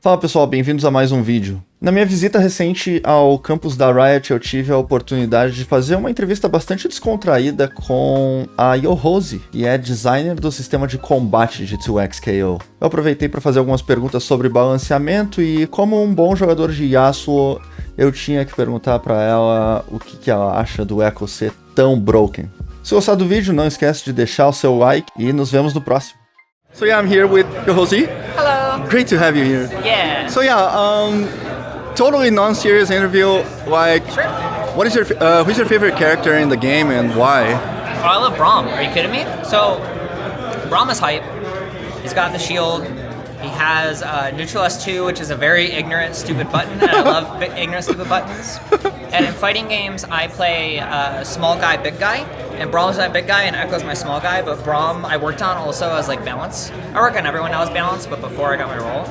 Fala pessoal, bem-vindos a mais um vídeo. Na minha visita recente ao campus da Riot, eu tive a oportunidade de fazer uma entrevista bastante descontraída com a Yohozy, que é designer do sistema de combate de 2XKO. Eu aproveitei para fazer algumas perguntas sobre balanceamento e, como um bom jogador de Yasuo, eu tinha que perguntar para ela o que ela acha do Echo ser tão broken. Se gostar do vídeo, não esquece de deixar o seu like e nos vemos no próximo. So yeah, I'm here with Yohozy. Hello. Great to have you here. Yeah. So yeah, totally non-serious interview. Like, Sure. what is your who's your favorite character in the game and why? Oh, I love Braum. Are you kidding me? So, Braum is hype. He's got the shield. He has neutral S2, which is a very ignorant, stupid button, and I love ignorant, stupid buttons. And in fighting games, I play small guy, big guy, and Braum's my big guy, and Echo's my small guy. But Braum, I worked on also as like balance. I work on everyone now as balance, but before I got my role.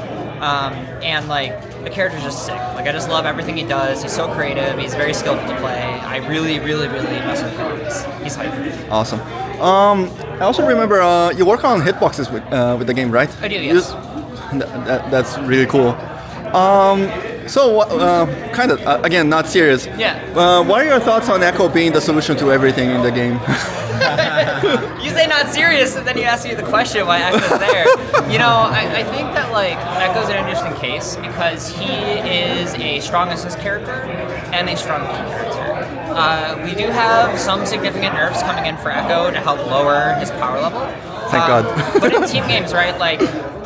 And like the character's just sick. Like I just love everything he does. He's so creative. He's very skillful to play. I really, really, really mess with Braum. He's hype. Awesome. I also remember you work on hitboxes with the game, right? I do, yes. That's really cool. So, kind of, again, not serious. Yeah. What are your thoughts on Echo being the solution to everything in the game? You say not serious, and then you ask me the question why Echo's there. You know, I think that like Echo's an interesting case because he is a strong assist character and a strong key character. We do have some significant nerfs coming in for Echo to help lower his power level. Thank God. But in team games, right, like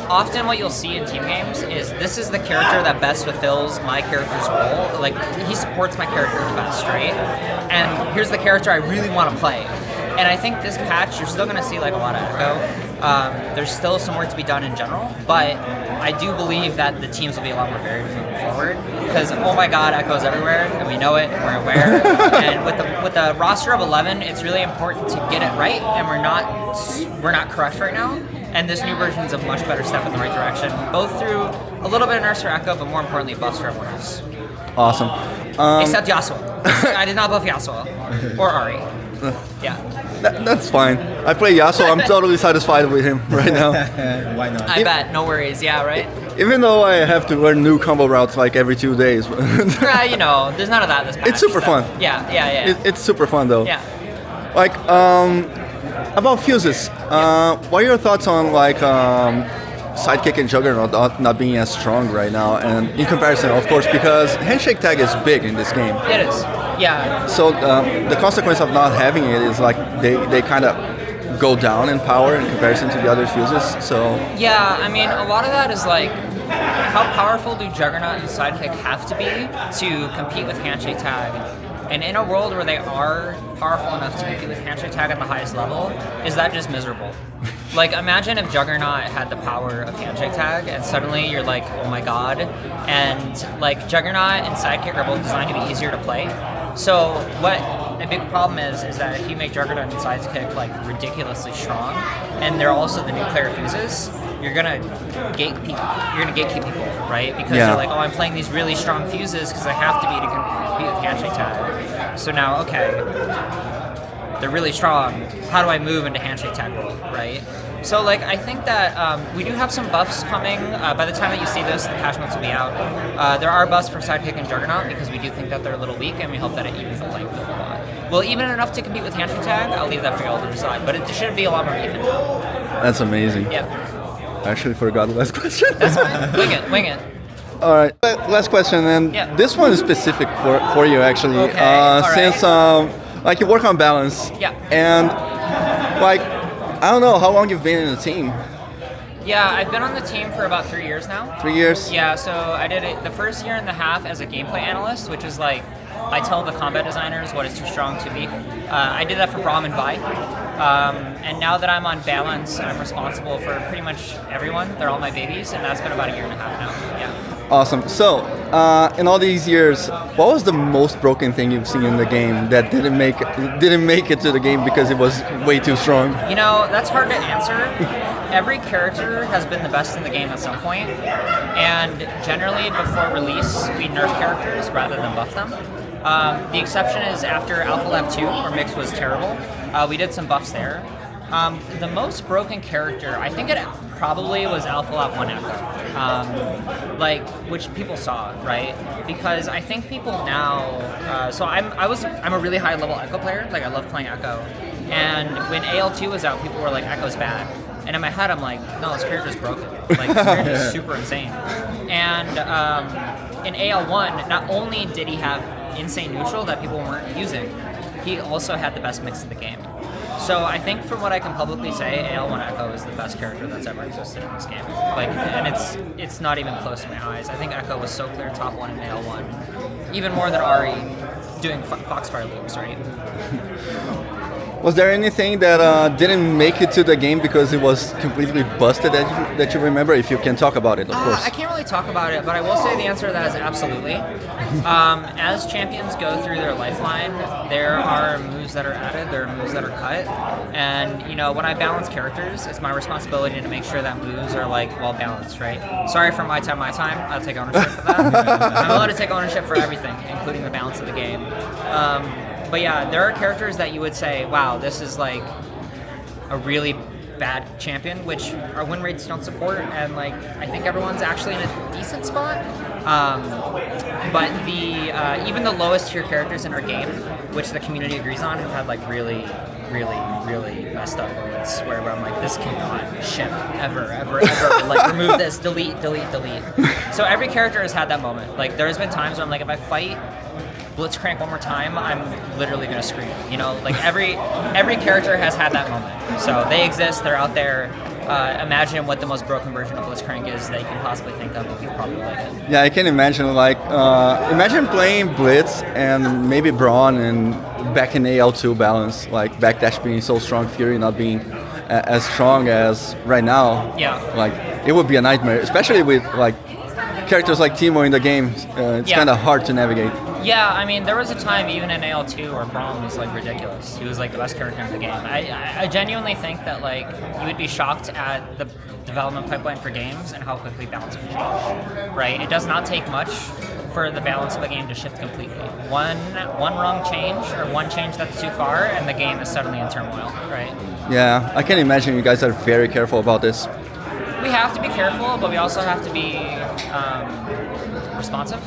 often what you'll see in team games is this is the character that best fulfills my character's role. Like, he supports my character the best, right? And here's the character I really want to play. And I think this patch, you're still going to see like a lot of Echo. There's still some work to be done in general, but I do believe that the teams will be a lot more varied moving forward. Because, oh my god, Echo's everywhere, and we know it, and we're aware. And with the roster of 11, it's really important to get it right, and we're not correct right now. And this new version is a much better step in the right direction, both through a little bit of nerfs for Echo, but more importantly, buffs for everyone else. Awesome. Except Yasuo. I did not buff Yasuo. Or Ari. Yeah. That's fine. I play Yasuo. I'm totally satisfied with him right now. Why not? I bet. No worries. Yeah, right? Even though I have to learn new combo routes like every 2 days. You know, there's none of that this patch. It's super fun. Yeah. It's super fun though. Yeah. Like, about fuses, what are your thoughts on like Sidekick and Juggernaut not being as strong right now, and in comparison, of course, because handshake tag is big in this game. It is. Yeah. So the consequence of not having it is like they kind of go down in power in comparison to the other fuses. So yeah, I mean, a lot of that is like, how powerful do Juggernaut and Sidekick have to be to compete with handshake tag? And in a world where they are powerful enough to compete with handshake tag at the highest level, is that just miserable? Like, imagine if Juggernaut had the power of handshake tag, and suddenly you're like, oh my god. And like, Juggernaut and Sidekick are both designed to be easier to play. So what a big problem is that if you make Juggernaut and Sidekick like ridiculously strong, and they're also the nuclear fuses, you're gonna gatekeep people, right? Because they're like, oh, I'm playing these really strong fuses because I have to be to compete with handshake tag. So now, okay, they're really strong. How do I move into handshake tag world, right? So like, I think that we do have some buffs coming. By the time that you see this, the patch notes will be out. There are buffs for Sidekick and Juggernaut because we do think that they're a little weak, and we hope that it evens the playing field a lot. Will even enough to compete with handshake tag? I'll leave that for y'all to decide. But it should be a lot more even now. that's amazing. Yeah. I actually forgot the last question. That's fine. Wing it. All right, last question, and Yeah. this one is specific for you actually. Okay, all right. Since like you work on balance. Yeah. And like, I don't know how long you've been in the team. Yeah, I've been on the team for about 3 years now. 3 years. Yeah, so I did it the first year and a half as a gameplay analyst, which is like, I tell the combat designers what is too strong to be. I did that for Braum and Vi. And now that I'm on balance, I'm responsible for pretty much everyone. They're all my babies, and that's been about a year and a half now. Yeah. Awesome. So, in all these years, what was the most broken thing you've seen in the game that didn't make it to the game because it was way too strong? You know, that's hard to answer. Every character has been the best in the game at some point, and generally before release, we nerf characters rather than buff them. The exception is after Alpha Lab 2, where Mix was terrible. We did some buffs there. The most broken character, I think it probably was Alpha Lab 1 Echo, like which people saw, right? Because I think people now. So I'm a really high level Echo player. Like I love playing Echo, and when AL2 was out, people were like Echo's bad, and in my head I'm like, no, this character's broken. Like this character's super insane. And in AL1, not only did he have insane neutral that people weren't using, he also had the best mix of the game. So I think from what I can publicly say, AL1 Echo is the best character that's ever existed in this game. Like, and it's not even close to my eyes. I think Echo was so clear top 1 in AL1, even more than Ari doing Foxfire loops, right? Was there anything that didn't make it to the game because it was completely busted that you remember? If you can talk about it, of course. I can't really talk about it, but I will say the answer to that is absolutely. As champions go through their lifeline, there are moves that are added, there are moves that are cut, and you know when I balance characters, it's my responsibility to make sure that moves are like well balanced, right? Sorry for my time. I'll take ownership for that. I'm allowed to take ownership for everything, including the balance of the game. But yeah, there are characters that you would say, wow, this is like a really bad champion, which our win rates don't support, and like I think everyone's actually in a decent spot. But the even the lowest tier characters in our game, which the community agrees on, have had like really messed up moments where I'm like, this cannot ship ever. Like remove this, delete. So every character has had that moment. Like there's been times where I'm like, if I fight Blitzcrank one more time, I'm literally gonna scream. You know, like every character has had that moment. So they exist, they're out there. Imagine what the most broken version of Blitzcrank is that you can possibly think of. You probably like it. Yeah, I can imagine. Like, imagine playing Blitz and maybe Braun and back in AL2 balance, like backdash being so strong, Fury not being as strong as right now. Yeah. Like, it would be a nightmare, especially with like characters like Teemo in the game. It's kind of hard to navigate. Yeah, I mean, there was a time even in AL2 where Braum was like ridiculous. He was like the best character in the game. I genuinely think that like you would be shocked at the development pipeline for games and how quickly balance can change. Right? It does not take much for the balance of a game to shift completely. One wrong change or one change that's too far, and the game is suddenly in turmoil. Right? Yeah, I can imagine you guys are very careful about this. We have to be careful, but we also have to be responsive.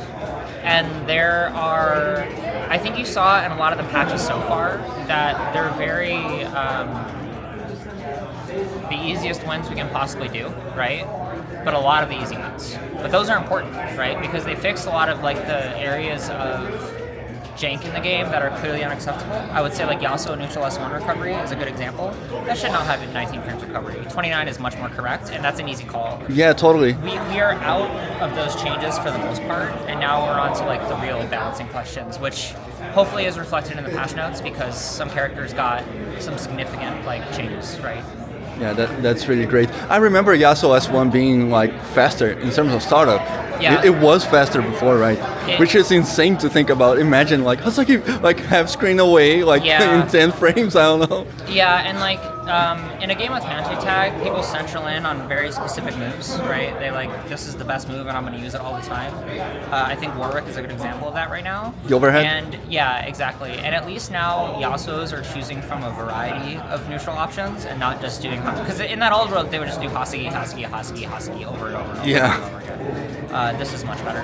And there are, I think you saw in a lot of the patches so far that they're very, the easiest wins we can possibly do, right? But a lot of the easy wins. But those are important, right? Because they fix a lot of like the areas of jank in the game that are clearly unacceptable. I would say like Yasuo neutral S1 recovery is a good example. That should not have a 19 frames recovery. 29 is much more correct, and that's an easy call. Yeah, totally. We are out of those changes for the most part, and now we're on to like the real balancing questions, which hopefully is reflected in the patch notes because some characters got some significant like changes, right? Yeah, that's really great. I remember Yasuo S1 being like faster in terms of startup. Yeah. It was faster before, right? Which is insane to think about. Imagine like Hasaki like half screen away like in 10 frames, I don't know. Yeah, and like in a game with handshake tag, people central in on very specific moves, right? They like, this is the best move and I'm going to use it all the time. I think Warwick is a good example of that right now. The overhead? And yeah, exactly. And at least now Yasuos are choosing from a variety of neutral options and not just doing, because in that old world they would just do Hasagi over and over and over. Yeah. And over again. This is much better.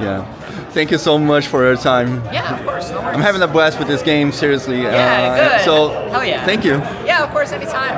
Yeah. Thank you so much for your time. Yeah, of course. No worries. I'm having a blast with this game, seriously. Yeah, good. So, hell yeah. Thank you. Yeah, of course, anytime.